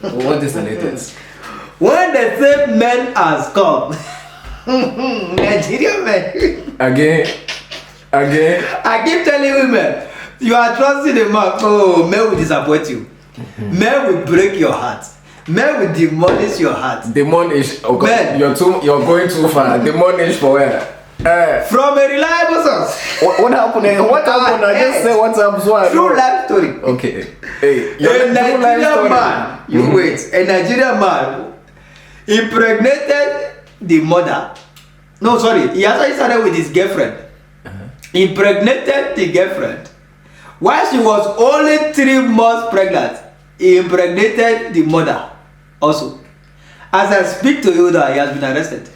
What is the latest? When the same men has come, Nigerian men. Again. I keep telling women, you are trusting a man. Oh, men will disappoint you. Men will break your heart. Men will demolish your heart. Demolish. Oh God, Men. you're going too far. Demolish for where? From a reliable source. What happened? What happened? I just say what's up. So True life story. Okay. Hey, A Nigerian man. You wait. A Nigerian man impregnated the mother. No, sorry. He actually started with his girlfriend. Impregnated the girlfriend. While she was only 3 months pregnant, he impregnated the mother also. As I speak to you now, he has been arrested.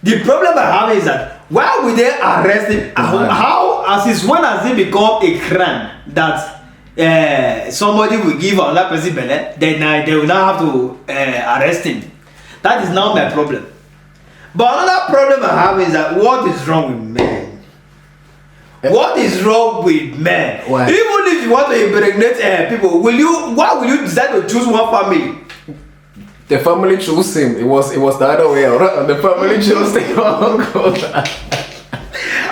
The problem I have is that why would they arrest him? How, when has it become a crime that somebody will give another person belly, then they will now have to arrest him? That is now my problem. But another problem I have is that what is wrong with men? What is wrong with men? Why? Even if you want to impregnate people, why will you decide to choose one family? The family chose him. It was the other way around. The family chose the uncle.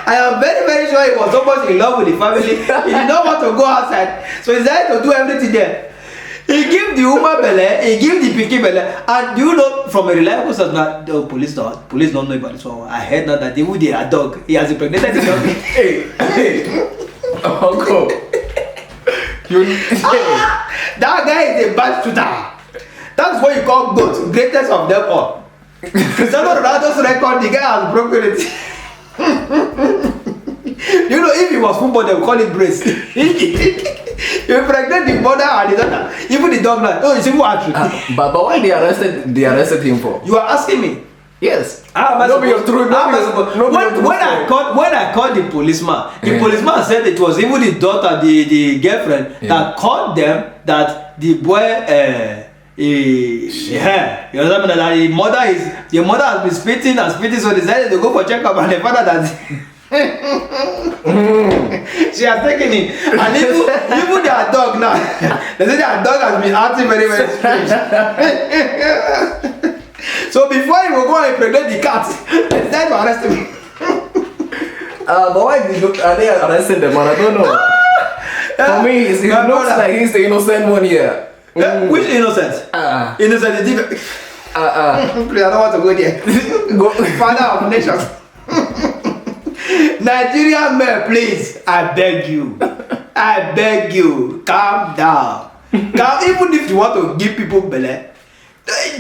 I am very, very sure he was so much in love with the family. He did not want to go outside, so he decided to do everything there. He give the woman belly, he give the picky belly, and do you know from a reliable source that the police don't know about this one. I heard that even their dog, he has impregnated the dog. Hey, uncle. That guy is a bad shooter. That's what you call GOAT, greatest of them all. Cristiano Ronaldo's record, the guy has broken it. You know, if he was football, they would call it brace. You pregnant the mother and the daughter, even the dog like, oh, you see what? But why they arrested him for? You are asking me? Yes. When I called the policeman, the policeman said it was even the daughter, the girlfriend, that called them that the boy you understand that the mother has been spitting, so they decided to go for checkup and they found out that she has taken it. And even their dog now, they say their dog has been acting very, very strange. So before he will go and impregnate the cat, they decided to arrest him. But why are they arresting them? I don't know. For me, it looks like he's the innocent one here. Which innocent? Innocent is different. Please, I don't want to go there. Go, father of nations. Nigerian men, please, I beg you, calm down. Even if you want to give people belly,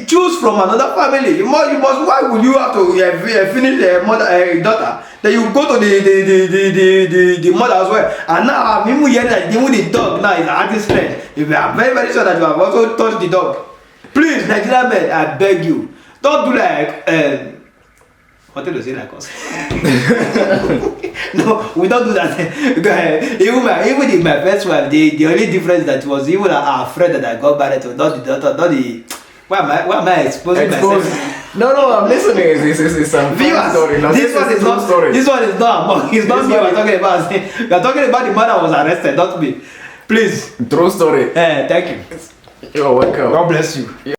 choose from another family. You must. Why would you have to finish the daughter? Then you go to the mother as well. And now I'm even hearing that even the dog now is acting strange. If you are very, very sure that you have also touched the dog, please, Nigerian men, I beg you, don't do like what did you say like us? No, we don't do that. Even my first wife, the only difference that was even our friend that I got married to, not the daughter, not the. Why am I exposing myself? No, I'm listening. This is some story. No, this one is not story. This one is not among. It's not me we're talking about. We're talking about the man that was arrested, not me. Please. True story. Thank you. You're welcome. God bless you.